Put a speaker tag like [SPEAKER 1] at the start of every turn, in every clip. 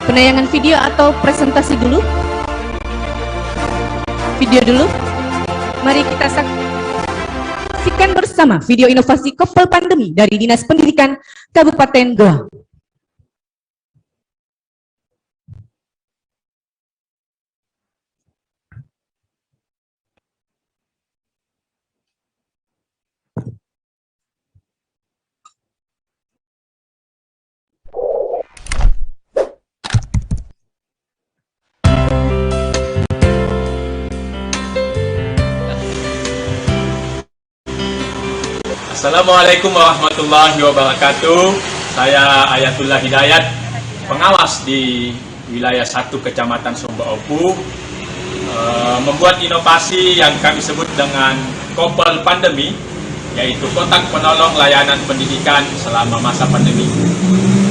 [SPEAKER 1] Penayangan video atau presentasi dulu? Video dulu. Mari kita saksikan bersama video inovasi Kopel Pandemi dari Dinas Pendidikan Kabupaten Goa.
[SPEAKER 2] Assalamualaikum warahmatullahi wabarakatuh. Saya Ayatullah Hidayat, pengawas di wilayah 1 Kecamatan Sumba Opu, membuat inovasi yang kami sebut dengan Kopel Pandemi, yaitu kotak penolong layanan pendidikan selama masa pandemi.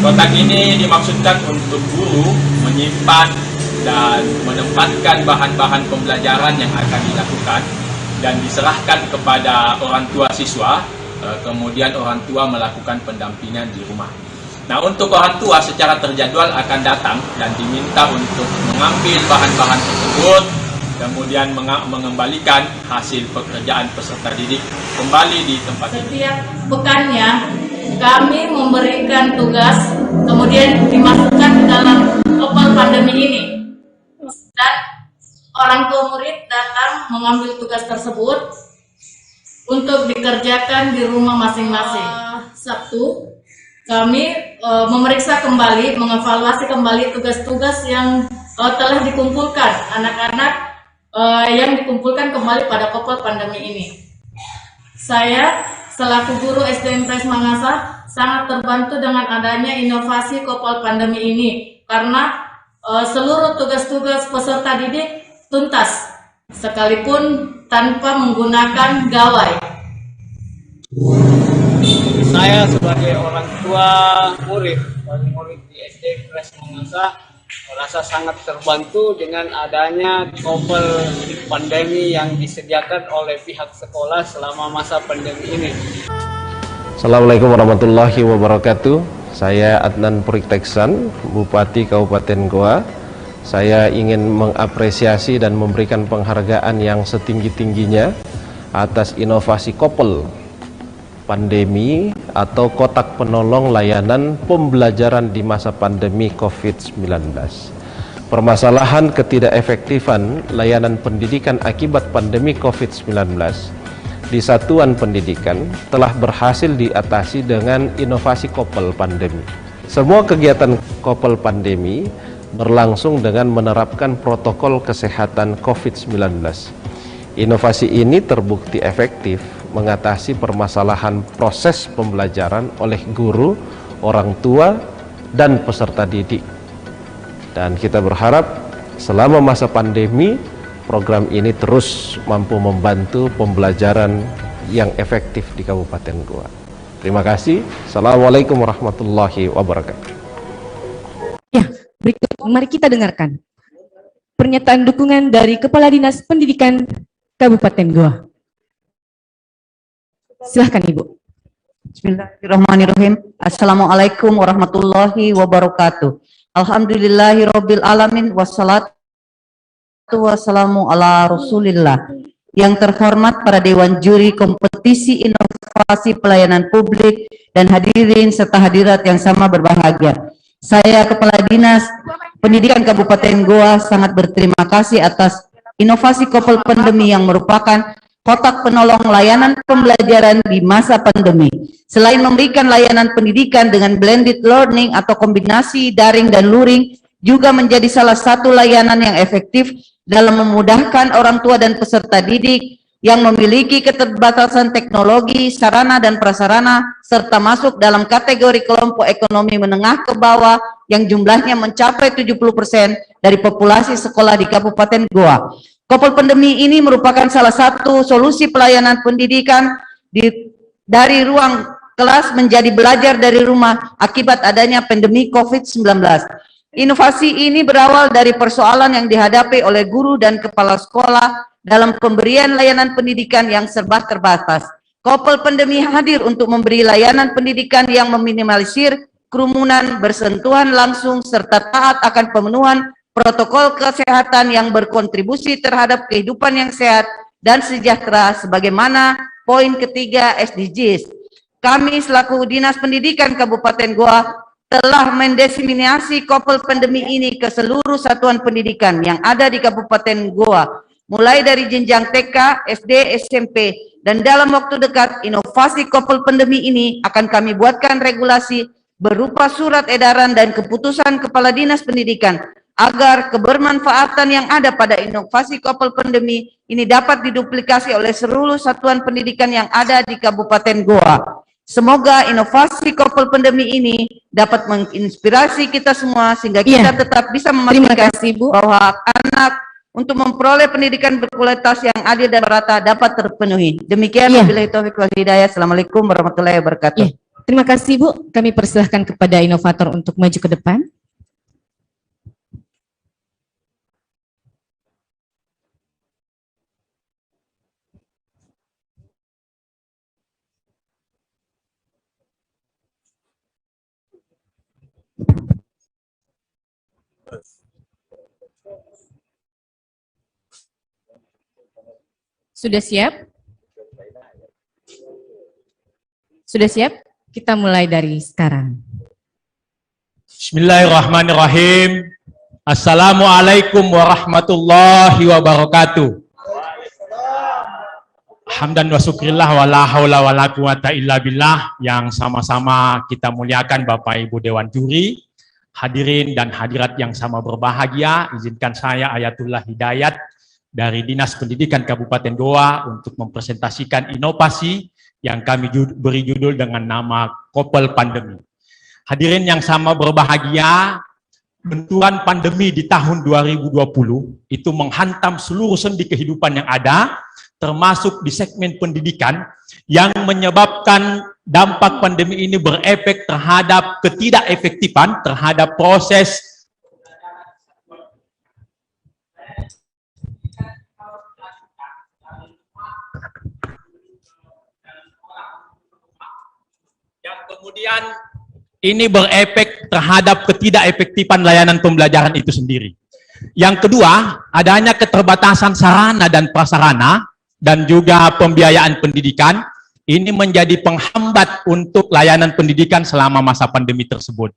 [SPEAKER 2] Kotak ini dimaksudkan untuk guru menyimpan dan menempatkan bahan-bahan pembelajaran yang akan dilakukan dan diserahkan kepada orang tua siswa. Kemudian orang tua melakukan pendampingan di rumah. Nah, untuk orang tua secara terjadwal akan datang dan diminta untuk mengambil bahan-bahan tersebut, kemudian mengembalikan hasil pekerjaan peserta didik kembali di tempat itu.
[SPEAKER 3] Setiap pekannya kami memberikan tugas, kemudian dimasukkan ke dalam Kopel Pandemi ini, dan orang tua murid datang mengambil tugas tersebut untuk dikerjakan di rumah masing-masing. Sabtu kami memeriksa kembali, mengevaluasi kembali tugas-tugas yang telah dikumpulkan anak-anak yang dikumpulkan kembali pada Kopel Pandemi ini. Saya selaku guru SD Impres Mangasa sangat terbantu dengan adanya inovasi Kopel Pandemi ini, karena seluruh tugas-tugas peserta didik tuntas sekalipun tanpa menggunakan gawai.
[SPEAKER 4] Saya sebagai orang tua murid di SD Impres Mangasa merasa sangat terbantu dengan adanya Kopel Pandemi yang disediakan oleh pihak sekolah selama masa pandemi ini.
[SPEAKER 5] Assalamualaikum warahmatullahi wabarakatuh. Saya Adnan Purikteksan, Bupati Kabupaten Goa. Saya ingin mengapresiasi dan memberikan penghargaan yang setinggi-tingginya atas inovasi Kopel Pandemi atau kotak penolong layanan pembelajaran di masa pandemi COVID-19. Permasalahan ketidakefektifan layanan pendidikan akibat pandemi COVID-19 di satuan pendidikan telah berhasil diatasi dengan inovasi Kopel Pandemi. Semua kegiatan Kopel Pandemi berlangsung dengan menerapkan protokol kesehatan COVID-19. Inovasi ini terbukti efektif mengatasi permasalahan proses pembelajaran oleh guru, orang tua, dan peserta didik. Dan kita berharap selama masa pandemi, program ini terus mampu membantu pembelajaran yang efektif di Kabupaten Goa. Terima kasih. Assalamualaikum warahmatullahi wabarakatuh.
[SPEAKER 1] Ya, berikut mari kita dengarkan pernyataan dukungan dari Kepala Dinas Pendidikan Kabupaten Goa. Silahkan Ibu.
[SPEAKER 6] Bismillahirrahmanirrahim. Assalamualaikum warahmatullahi wabarakatuh. Alhamdulillahirabbil alamin wassalatu wassalamu ala Rasulillah. Yang terhormat para Dewan Juri Kompetisi Inovasi Pelayanan Publik dan hadirin serta hadirat yang sama berbahagia. Saya Kepala Dinas Pendidikan Kabupaten Goa sangat berterima kasih atas inovasi Kopel Pandemi yang merupakan kotak penolong layanan pembelajaran di masa pandemi. Selain memberikan layanan pendidikan dengan blended learning atau kombinasi daring dan luring, juga menjadi salah satu layanan yang efektif dalam memudahkan orang tua dan peserta didik yang memiliki keterbatasan teknologi, sarana dan prasarana, serta masuk dalam kategori kelompok ekonomi menengah ke bawah yang jumlahnya mencapai 70% dari populasi sekolah di Kabupaten Goa. Kopel Pandemi ini merupakan salah satu solusi pelayanan pendidikan dari ruang kelas menjadi belajar dari rumah akibat adanya pandemi COVID-19. Inovasi ini berawal dari persoalan yang dihadapi oleh guru dan kepala sekolah dalam pemberian layanan pendidikan yang serba terbatas. Kopel Pandemi hadir untuk memberi layanan pendidikan yang meminimalisir kerumunan, bersentuhan langsung, serta taat akan pemenuhan protokol kesehatan yang berkontribusi terhadap kehidupan yang sehat dan sejahtera sebagaimana poin ketiga SDGs. Kami selaku Dinas Pendidikan Kabupaten Goa telah mendiseminasi kopel pandemi ini ke seluruh satuan pendidikan yang ada di Kabupaten Goa, mulai dari jenjang TK, SD, SMP, dan dalam waktu dekat inovasi kopel pandemi ini akan kami buatkan regulasi berupa surat edaran dan keputusan Kepala Dinas Pendidikan agar kebermanfaatan yang ada pada inovasi kopel pandemi ini dapat diduplikasi oleh seluruh satuan pendidikan yang ada di Kabupaten Goa. Semoga inovasi kopel pandemi ini dapat menginspirasi kita semua sehingga kita tetap bisa memastikan bahwa hak anak untuk memperoleh pendidikan berkualitas yang adil dan merata dapat terpenuhi. Demikian, wabillahi taufiq wal hidayah. Assalamualaikum warahmatullahi wabarakatuh.
[SPEAKER 1] Terima kasih Bu, kami persilahkan kepada inovator untuk maju ke depan. Sudah siap? Sudah siap? Kita mulai dari sekarang.
[SPEAKER 2] Bismillahirrahmanirrahim. Assalamualaikum warahmatullahi wabarakatuh. Hamdan wa syukrillah wa la haula wa la quwata illa billah. Yang sama-sama kita muliakan Bapak Ibu Dewan Juri, hadirin dan hadirat yang sama berbahagia. Izinkan saya Ayatullah Hidayat dari Dinas Pendidikan Kabupaten Goa untuk mempresentasikan inovasi yang kami beri judul dengan nama Kopel Pandemi. Hadirin yang sama berbahagia, benturan pandemi di tahun 2020 itu menghantam seluruh sendi kehidupan yang ada, termasuk di segmen pendidikan, yang menyebabkan dampak pandemi ini berefek terhadap ketidakefektifan terhadap proses yang kemudian ini berefek terhadap ketidakefektifan layanan pembelajaran itu sendiri. Yang kedua, adanya keterbatasan sarana dan prasarana dan juga pembiayaan pendidikan ini menjadi penghambat untuk layanan pendidikan selama masa pandemi tersebut.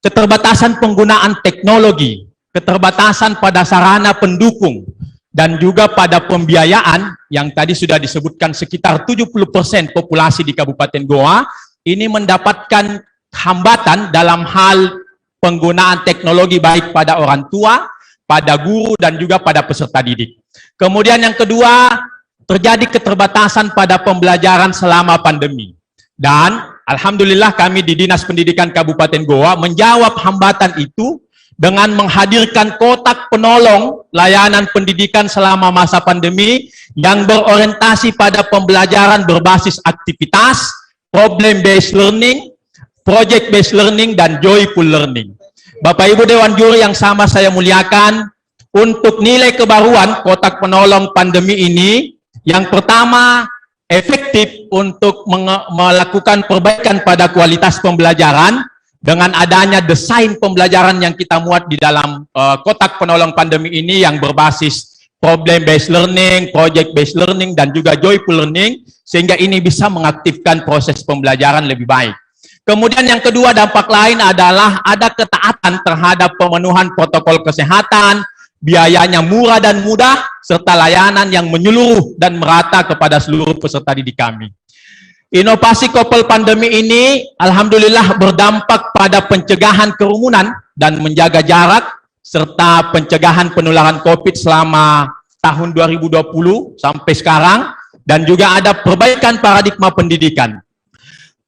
[SPEAKER 2] Keterbatasan penggunaan teknologi, keterbatasan pada sarana pendukung, dan juga pada pembiayaan yang tadi sudah disebutkan sekitar 70% populasi di Kabupaten Goa ini mendapatkan hambatan dalam hal penggunaan teknologi baik pada orang tua, pada guru, dan juga pada peserta didik. Kemudian yang kedua, terjadi keterbatasan pada pembelajaran selama pandemi. Dan alhamdulillah kami di Dinas Pendidikan Kabupaten Goa menjawab hambatan itu dengan menghadirkan kotak penolong layanan pendidikan selama masa pandemi yang berorientasi pada pembelajaran berbasis aktivitas, problem-based learning, project-based learning, dan joyful learning. Bapak Ibu Dewan Juri yang sama saya muliakan, untuk nilai kebaruan kotak penolong pandemi ini, yang pertama, efektif untuk melakukan perbaikan pada kualitas pembelajaran dengan adanya desain pembelajaran yang kita muat di dalam kotak penolong pandemi ini yang berbasis problem-based learning, project-based learning, dan juga joyful learning, sehingga ini bisa mengaktifkan proses pembelajaran lebih baik. Kemudian yang kedua, dampak lain adalah ada ketaatan terhadap pemenuhan protokol kesehatan, biayanya murah dan mudah, serta layanan yang menyeluruh dan merata kepada seluruh peserta didik kami. Inovasi Kopel pandemi ini alhamdulillah berdampak pada pencegahan kerumunan dan menjaga jarak, serta pencegahan penularan COVID selama tahun 2020 sampai sekarang, dan juga ada perbaikan paradigma pendidikan.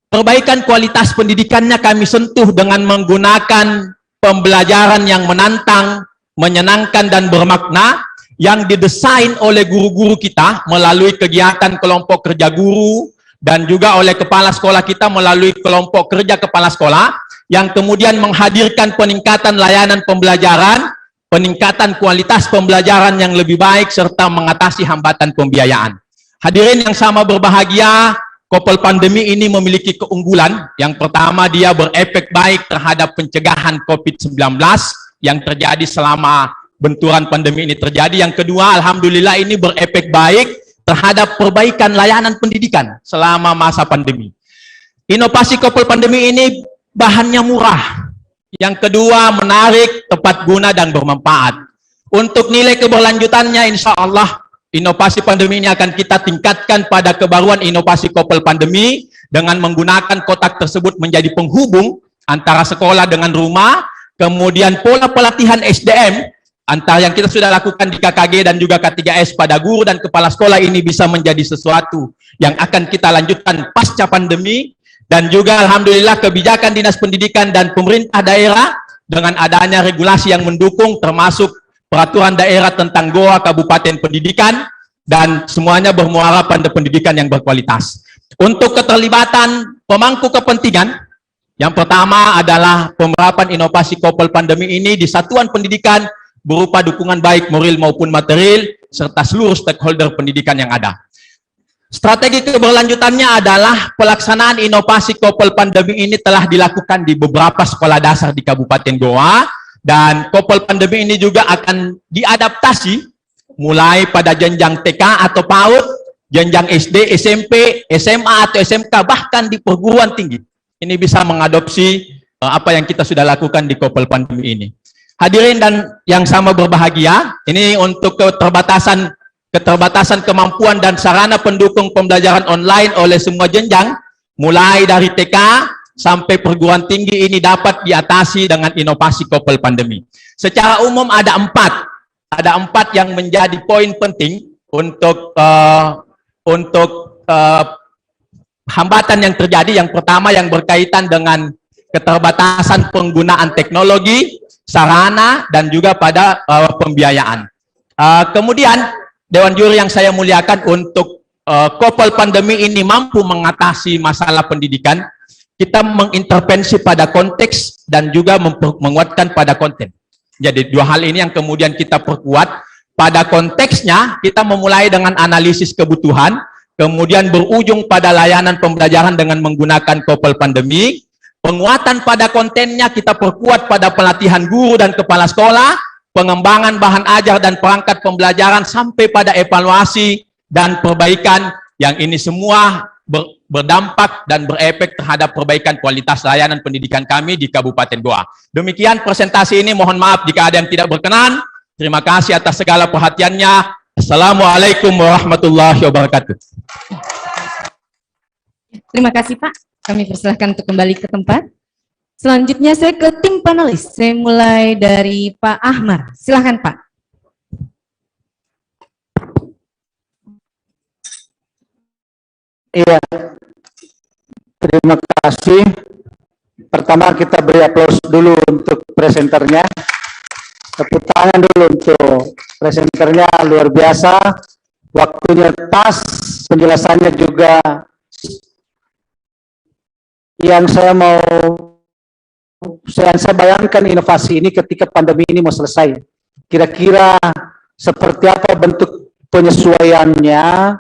[SPEAKER 2] Perbaikan kualitas pendidikannya kami sentuh dengan menggunakan pembelajaran yang menantang, menyenangkan, dan bermakna yang didesain oleh guru-guru kita melalui kegiatan kelompok kerja guru dan juga oleh kepala sekolah kita melalui kelompok kerja kepala sekolah yang kemudian menghadirkan peningkatan layanan pembelajaran, peningkatan kualitas pembelajaran yang lebih baik, serta mengatasi hambatan pembiayaan. Hadirin yang sama berbahagia, Couple pandemi ini memiliki keunggulan. Yang pertama, dia berefek baik terhadap pencegahan COVID-19 yang terjadi selama benturan pandemi ini terjadi. Yang kedua, alhamdulillah ini berefek baik terhadap perbaikan layanan pendidikan selama masa pandemi. Inovasi couple pandemi ini bahannya murah. Yang kedua, menarik, tepat guna, dan bermanfaat. Untuk nilai keberlanjutannya, insya Allah, inovasi pandemi ini akan kita tingkatkan pada kebaruan inovasi couple pandemi dengan menggunakan kotak tersebut menjadi penghubung antara sekolah dengan rumah, kemudian pola pelatihan SDM, antara yang kita sudah lakukan di KKG dan juga K3S pada guru dan kepala sekolah ini bisa menjadi sesuatu yang akan kita lanjutkan pasca pandemi. Dan juga alhamdulillah kebijakan Dinas Pendidikan dan pemerintah daerah dengan adanya regulasi yang mendukung termasuk peraturan daerah tentang GOA Kabupaten Pendidikan dan semuanya bermuara pada pendidikan yang berkualitas. Untuk keterlibatan pemangku kepentingan, yang pertama adalah penerapan inovasi couple pandemi ini di satuan pendidikan berupa dukungan baik moral maupun material serta seluruh stakeholder pendidikan yang ada. Strategi keberlanjutannya adalah pelaksanaan inovasi couple pandemi ini telah dilakukan di beberapa sekolah dasar di Kabupaten Goa, dan couple pandemi ini juga akan diadaptasi mulai pada jenjang TK atau PAUD, jenjang SD, SMP, SMA atau SMK, bahkan di perguruan tinggi. Ini bisa mengadopsi apa yang kita sudah lakukan di couple pandemi ini. Hadirin dan yang sama berbahagia, ini untuk keterbatasan kemampuan dan sarana pendukung pembelajaran online oleh semua jenjang, mulai dari TK sampai perguruan tinggi ini dapat diatasi dengan inovasi couple pandemi. Secara umum ada empat yang menjadi poin penting untuk hambatan yang terjadi. Yang pertama yang berkaitan dengan keterbatasan penggunaan teknologi, sarana, dan juga pada pembiayaan. Kemudian Dewan Juri yang saya muliakan, untuk couple pandemi ini mampu mengatasi masalah pendidikan, kita mengintervensi pada konteks dan juga menguatkan pada konten. Jadi dua hal ini yang kemudian kita perkuat. Pada konteksnya kita memulai dengan analisis kebutuhan, kemudian berujung pada layanan pembelajaran dengan menggunakan couple pandemi. Penguatan pada kontennya kita perkuat pada pelatihan guru dan kepala sekolah, pengembangan bahan ajar dan perangkat pembelajaran sampai pada evaluasi dan perbaikan, yang ini semua berdampak dan berefek terhadap perbaikan kualitas layanan pendidikan kami di Kabupaten Goa. Demikian presentasi ini, mohon maaf jika ada yang tidak berkenan. Terima kasih atas segala perhatiannya. Assalamualaikum warahmatullahi wabarakatuh.
[SPEAKER 1] Terima kasih Pak. Kami persilahkan untuk kembali ke tempat. Selanjutnya saya ke tim panelis. Saya mulai dari Pak Ahmad. Silahkan Pak.
[SPEAKER 7] Iya, terima kasih. Pertama kita beri aplaus dulu untuk presenternya. Tepuk tangan dulu untuk presenternya, luar biasa. Waktunya pas, penjelasannya juga. Yang saya bayangkan inovasi ini ketika pandemi ini mau selesai. Kira-kira seperti apa bentuk penyesuaiannya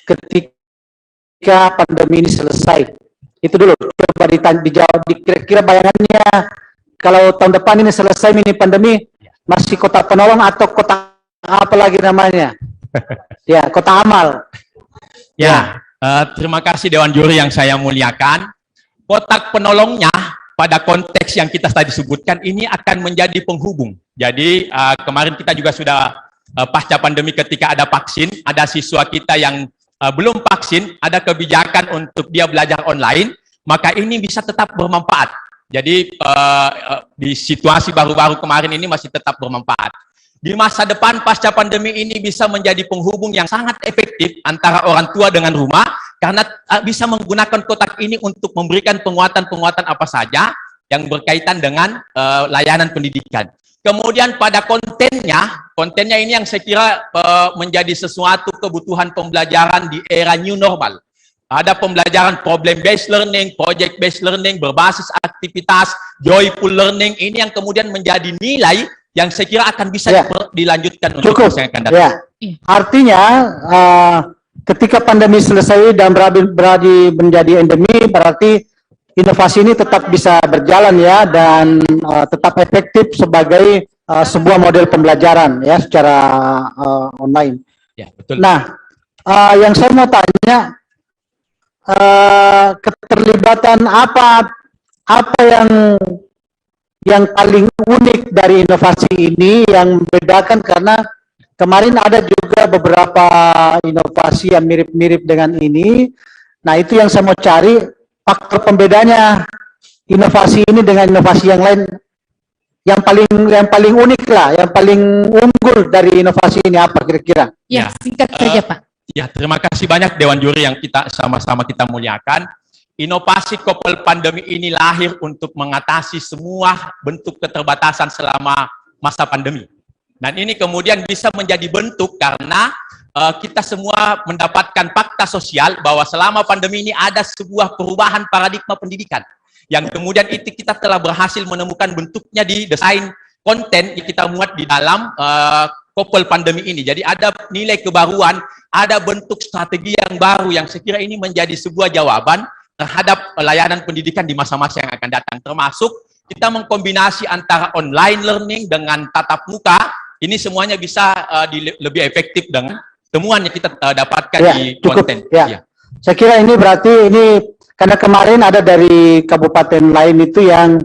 [SPEAKER 7] ketika pandemi ini selesai? Itu dulu, coba dijawab. Kira-kira bayangannya kalau tahun depan ini selesai mini pandemi, masih kota penolong atau kota apa lagi namanya? Ya, kota amal.
[SPEAKER 2] Ya, terima kasih Dewan Juri yang saya muliakan. Kotak penolongnya pada konteks yang kita tadi sebutkan ini akan menjadi penghubung. Jadi kemarin kita juga sudah pasca pandemi ketika ada vaksin, ada siswa kita yang belum vaksin, ada kebijakan untuk dia belajar online, maka ini bisa tetap bermanfaat. Jadi di situasi baru-baru kemarin ini masih tetap bermanfaat. Di masa depan pasca pandemi ini bisa menjadi penghubung yang sangat efektif antara orang tua dengan rumah, karena bisa menggunakan kotak ini untuk memberikan penguatan-penguatan apa saja yang berkaitan dengan layanan pendidikan. Kemudian pada kontennya ini yang saya kira menjadi sesuatu kebutuhan pembelajaran di era new normal. Ada pembelajaran problem based learning, project based learning, berbasis aktivitas, joyful learning, ini yang kemudian menjadi nilai yang saya kira akan bisa dilanjutkan untuk masa yang akan datang.
[SPEAKER 7] Ya. Artinya ketika pandemi selesai dan berarti menjadi endemi, berarti inovasi ini tetap bisa berjalan ya, dan tetap efektif sebagai sebuah model pembelajaran ya secara online.
[SPEAKER 8] Ya, betul.
[SPEAKER 7] Nah, yang saya mau tanya, keterlibatan apa yang paling unik dari inovasi ini yang membedakan, karena kemarin ada juga beberapa inovasi yang mirip-mirip dengan ini. Nah, itu yang saya mau cari, faktor pembedanya inovasi ini dengan inovasi yang lain, yang paling unik lah, yang paling unggul dari inovasi ini apa kira-kira?
[SPEAKER 1] Ya, singkat saja Pak.
[SPEAKER 8] Ya, terima kasih banyak Dewan Juri yang kita sama-sama kita muliakan. Inovasi Kopel Pandemi ini lahir untuk mengatasi semua bentuk keterbatasan selama masa pandemi. Dan ini kemudian bisa menjadi bentuk karena kita semua mendapatkan fakta sosial bahwa selama pandemi ini ada sebuah perubahan paradigma pendidikan. Yang kemudian itu kita telah berhasil menemukan bentuknya di desain konten yang kita muat di dalam Kopel Pandemi ini. Jadi ada nilai kebaruan, ada bentuk strategi yang baru yang saya kira ini menjadi sebuah jawaban terhadap layanan pendidikan di masa-masa yang akan datang. Termasuk kita mengkombinasi antara online learning dengan tatap muka. Ini semuanya bisa lebih efektif dengan temuan yang kita dapatkan
[SPEAKER 7] Ya,
[SPEAKER 8] di
[SPEAKER 7] cukup,
[SPEAKER 8] konten.
[SPEAKER 7] ya.
[SPEAKER 8] Ya.
[SPEAKER 7] Saya kira ini berarti ini karena kemarin ada dari kabupaten lain itu yang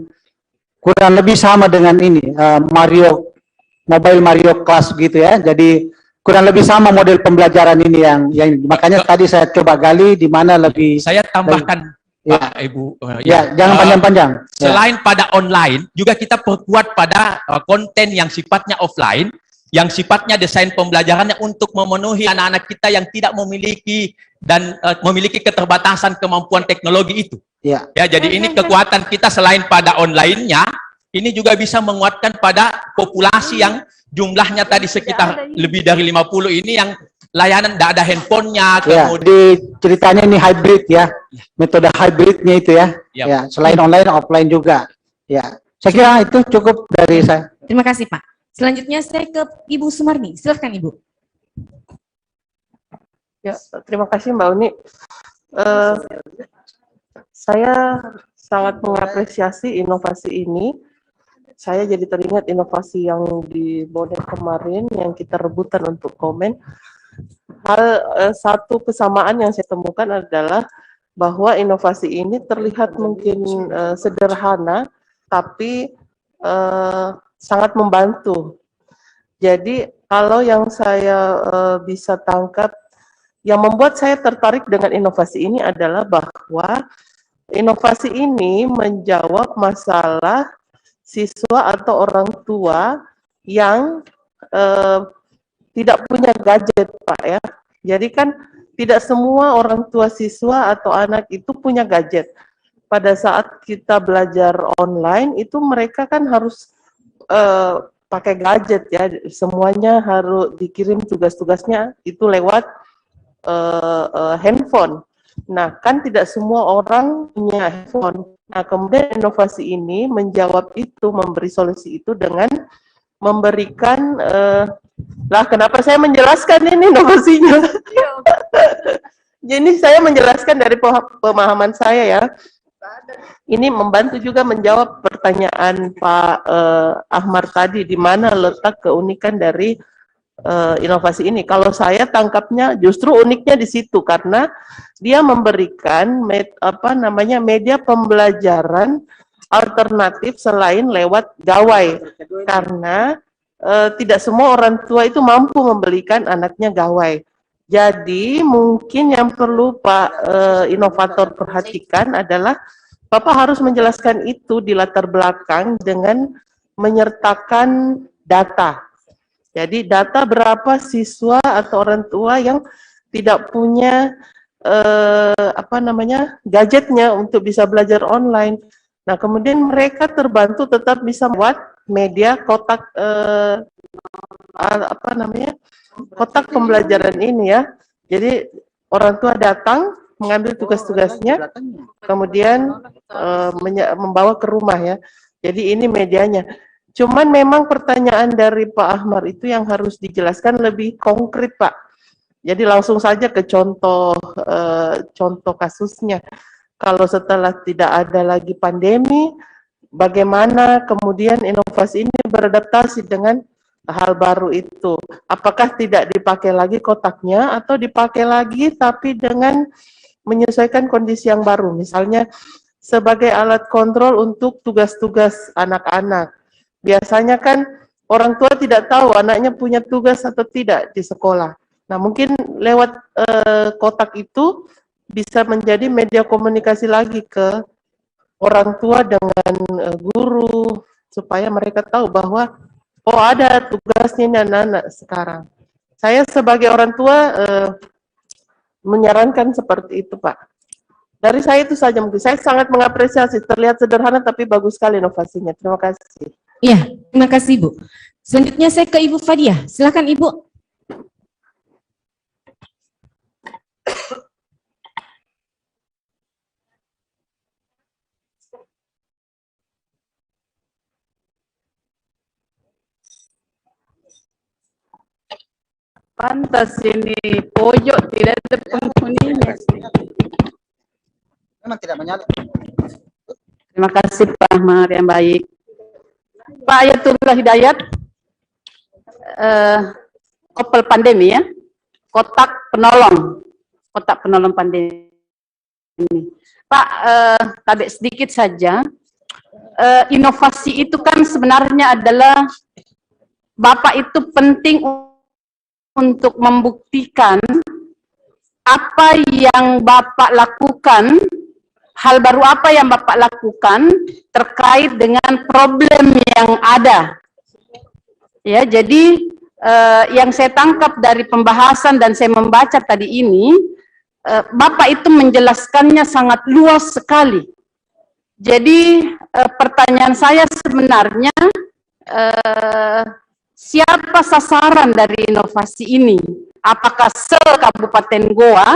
[SPEAKER 7] kurang lebih sama dengan ini, Mobile Mario Class gitu ya. Jadi kurang lebih sama model pembelajaran ini yang makanya tadi saya coba gali di mana lebih.
[SPEAKER 8] Saya tambahkan
[SPEAKER 7] Ya.
[SPEAKER 8] Pak Ibu.
[SPEAKER 7] Ya, jangan panjang-panjang. Ya.
[SPEAKER 8] Selain pada online, juga kita perkuat pada konten yang sifatnya offline, yang sifatnya desain pembelajarannya untuk memenuhi anak-anak kita yang tidak memiliki dan memiliki keterbatasan kemampuan teknologi itu.
[SPEAKER 7] Ya.
[SPEAKER 8] Ya, jadi ini kekuatan kita selain pada online-nya, ini juga bisa menguatkan pada populasi yang jumlahnya tadi sekitar lebih dari 50 ini yang layanan tidak ada handphonenya.
[SPEAKER 7] Ya, di ceritanya ini hybrid ya, metode hybridnya itu ya.
[SPEAKER 8] Ya.
[SPEAKER 7] Ya, selain online, offline juga. Ya, saya kira itu cukup dari saya.
[SPEAKER 1] Terima kasih Pak. Selanjutnya saya ke Ibu Sumarni. Silakan Ibu.
[SPEAKER 9] Ya, terima kasih Mbak Uni. Saya sangat mengapresiasi inovasi ini. Saya jadi teringat inovasi yang di Bonek kemarin yang kita rebutan untuk komen. Satu kesamaan yang saya temukan adalah bahwa inovasi ini terlihat mungkin sederhana, tapi sangat membantu. Jadi kalau yang saya bisa tangkap, yang membuat saya tertarik dengan inovasi ini adalah bahwa inovasi ini menjawab masalah siswa atau orang tua yang tidak punya gadget, Pak ya. Jadi kan tidak semua orang tua siswa atau anak itu punya gadget. Pada saat kita belajar online itu mereka kan harus pakai gadget ya. Semuanya harus dikirim tugas-tugasnya itu lewat handphone. Nah, kan tidak semua orang punya handphone. Nah, kemudian inovasi ini menjawab itu, memberi solusi itu dengan memberikan lah kenapa saya menjelaskan ini inovasinya? Jadi saya menjelaskan dari pemahaman saya ya. Ini membantu juga menjawab pertanyaan Pak Ahmad tadi, di mana letak keunikan dari inovasi ini. Kalau saya tangkapnya justru uniknya di situ karena dia memberikan media pembelajaran alternatif selain lewat gawai, karena tidak semua orang tua itu mampu membelikan anaknya gawai. Jadi mungkin yang perlu Pak inovator perhatikan adalah Bapak harus menjelaskan itu di latar belakang dengan menyertakan data. Jadi data berapa siswa atau orang tua yang tidak punya gadgetnya untuk bisa belajar online. Nah, kemudian mereka terbantu tetap bisa membuat media kotak kotak pembelajaran ini ya. Jadi orang tua datang mengambil tugas-tugasnya, kemudian membawa ke rumah ya. Jadi ini medianya. Cuman memang pertanyaan dari Pak Ahmad itu yang harus dijelaskan lebih konkret Pak. Jadi langsung saja ke contoh contoh kasusnya. Kalau setelah tidak ada lagi pandemi, bagaimana kemudian inovasi ini beradaptasi dengan hal baru itu? Apakah tidak dipakai lagi kotaknya atau dipakai lagi tapi dengan menyesuaikan kondisi yang baru? Misalnya sebagai alat kontrol untuk tugas-tugas anak-anak. Biasanya kan orang tua tidak tahu anaknya punya tugas atau tidak di sekolah. Nah, mungkin lewat kotak itu bisa menjadi media komunikasi lagi ke orang tua dengan guru, supaya mereka tahu bahwa oh ada tugasnya ini anak-anak sekarang. Saya sebagai orang tua menyarankan seperti itu, Pak. Dari saya itu saja mungkin. Saya sangat mengapresiasi, terlihat sederhana tapi bagus sekali inovasinya. Terima kasih.
[SPEAKER 1] Ya, terima kasih Bu. Selanjutnya saya ke Ibu Fadiah. Silakan Ibu.
[SPEAKER 10] Pantas ini pojok tidak ada penghuninya.
[SPEAKER 7] Memang tidak menyala.
[SPEAKER 10] Terima kasih Pak Ahmad yang baik. Pak Ayatullah Hidayat, kopel pandemi ya, kotak penolong pandemi. Pak, tadi sedikit saja, inovasi itu kan sebenarnya adalah Bapak itu penting untuk membuktikan apa yang Bapak lakukan, hal baru apa yang Bapak lakukan terkait dengan problem yang ada. Ya, jadi yang saya tangkap dari pembahasan dan saya membaca tadi ini, Bapak itu menjelaskannya sangat luas sekali. Jadi pertanyaan saya sebenarnya, siapa sasaran dari inovasi ini? Apakah se-Kabupaten Goa,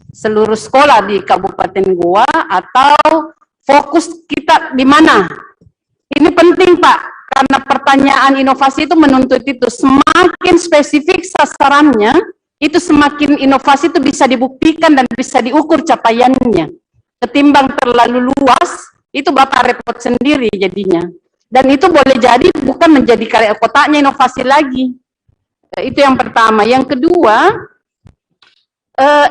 [SPEAKER 10] seluruh sekolah di Kabupaten Goa, atau fokus kita di mana? Ini penting Pak, karena pertanyaan inovasi itu menuntut itu. Semakin spesifik sasarannya, itu semakin inovasi itu bisa dibuktikan dan bisa diukur capaiannya. Ketimbang terlalu luas, itu Bapak repot sendiri jadinya. Dan itu boleh jadi bukan menjadi karya kotaknya inovasi lagi. Itu yang pertama. Yang kedua,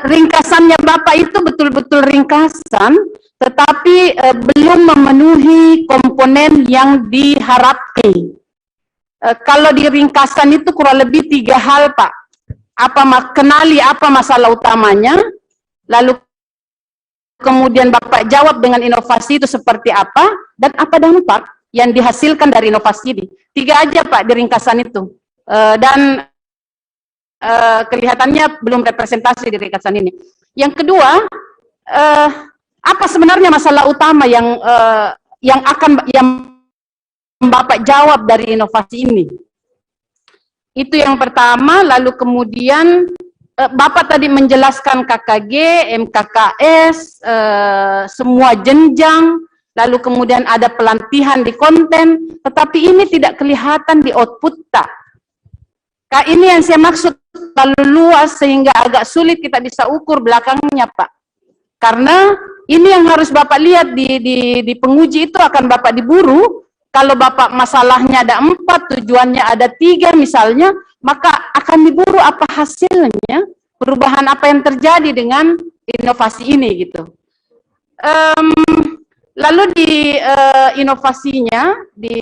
[SPEAKER 10] ringkasannya Bapak itu betul-betul ringkasan, tetapi belum memenuhi komponen yang diharapkan. Kalau di ringkasan itu kurang lebih 3 hal Pak. Kenali apa masalah utamanya, lalu kemudian Bapak jawab dengan inovasi itu seperti apa, dan apa dampak yang dihasilkan dari inovasi ini. 3 aja Pak di ringkasan itu. Dan kelihatannya belum representasi di ringkasan ini. Yang kedua, apa sebenarnya masalah utama yang Bapak jawab dari inovasi ini? Itu yang pertama. Lalu kemudian Bapak tadi menjelaskan KKG, MKKS, semua jenjang, lalu kemudian ada pelatihan di konten, tetapi ini tidak kelihatan di output tak. Ini yang saya maksud, terlalu luas sehingga agak sulit kita bisa ukur belakangnya Pak. Karena ini yang harus Bapak lihat di penguji itu akan Bapak diburu. Kalau Bapak masalahnya ada 4, tujuannya ada 3 misalnya, maka akan diburu apa hasilnya, perubahan apa yang terjadi dengan inovasi ini gitu. Lalu di inovasinya, di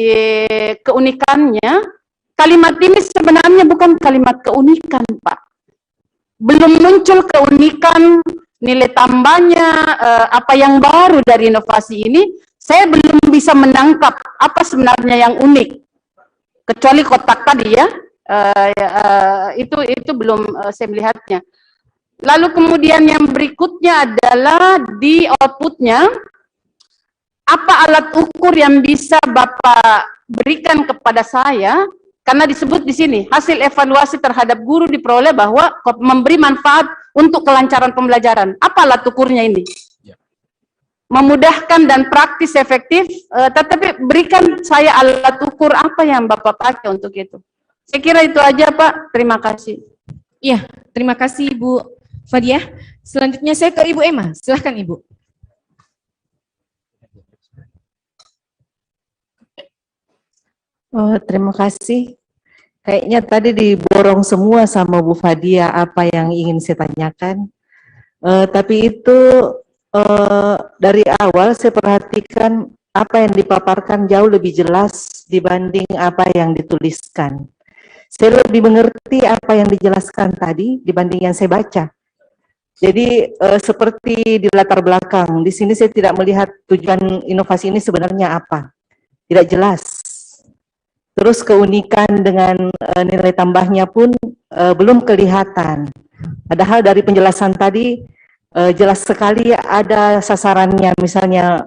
[SPEAKER 10] keunikannya, kalimat ini sebenarnya bukan kalimat keunikan, Pak. Belum muncul keunikan, nilai tambahnya, apa yang baru dari inovasi ini, saya belum bisa menangkap apa sebenarnya yang unik. Kecuali kotak tadi ya, itu belum saya melihatnya. Lalu kemudian yang berikutnya adalah di outputnya, apa alat ukur yang bisa Bapak berikan kepada saya, karena disebut di sini, hasil evaluasi terhadap guru diperoleh bahwa memberi manfaat untuk kelancaran pembelajaran. Apa alat ukurnya ini? Memudahkan dan praktis efektif, tetapi berikan saya alat ukur apa yang Bapak pakai untuk itu. Saya kira itu aja Pak, terima kasih.
[SPEAKER 1] Iya, terima kasih Ibu Fadiah. Selanjutnya saya ke Ibu Emma. Silahkan Ibu.
[SPEAKER 9] Oh, terima kasih. Kayaknya tadi diborong semua sama Bu Fadia apa yang ingin saya tanyakan. Tapi itu dari awal saya perhatikan apa yang dipaparkan jauh lebih jelas dibanding apa yang dituliskan. Saya lebih mengerti apa yang dijelaskan tadi dibanding yang saya baca. Jadi seperti di latar belakang, di sini saya tidak melihat tujuan inovasi ini sebenarnya apa. Tidak jelas. Terus keunikan dengan nilai tambahnya pun belum kelihatan. Padahal dari penjelasan tadi jelas sekali ada sasarannya, misalnya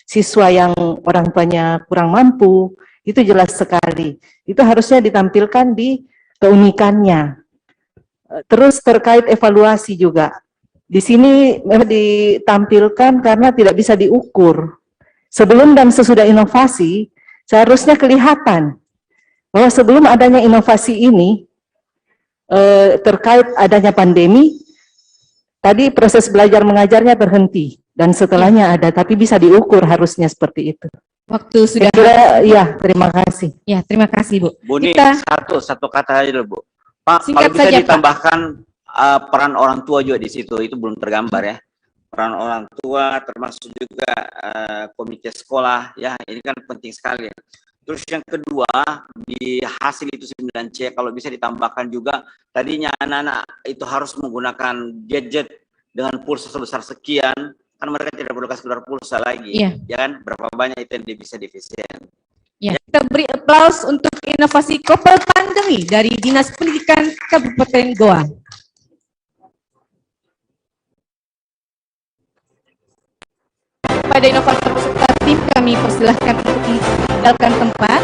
[SPEAKER 9] siswa yang orang tuanya kurang mampu, itu jelas sekali. Itu harusnya ditampilkan di keunikannya. Terus terkait evaluasi juga. Di sini memang ditampilkan karena tidak bisa diukur. Sebelum dan sesudah inovasi, seharusnya kelihatan bahwa sebelum adanya inovasi ini, terkait adanya pandemi, tadi proses belajar mengajarnya terhenti, dan setelahnya ada, tapi bisa diukur harusnya seperti itu.
[SPEAKER 1] Waktu sudah.
[SPEAKER 9] Ya, terima kasih.
[SPEAKER 1] Ya, terima kasih Bu.
[SPEAKER 11] Bu, ini
[SPEAKER 1] Kita
[SPEAKER 11] satu kata aja dulu, Bu. Pak,
[SPEAKER 1] Singkat
[SPEAKER 11] kalau bisa
[SPEAKER 1] saja, Pak.
[SPEAKER 11] ditambahkan peran orang tua juga di situ, itu belum tergambar ya. Peran orang tua termasuk juga komite sekolah ya, ini kan penting sekali. Terus yang kedua, di hasil itu 9C kalau bisa ditambahkan juga tadinya anak-anak itu harus menggunakan gadget dengan pulsa sebesar sekian, kan mereka tidak perlu sekedar pulsa lagi.
[SPEAKER 1] Iya.
[SPEAKER 11] Ya kan, berapa banyak itu yang bisa defisien.
[SPEAKER 1] Ya, kita beri aplaus untuk inovasi Kopel Pandemi dari Dinas Pendidikan Kabupaten Goa. Pada inovasi peserta tim kami persilahkan untuk meninggalkan tempat.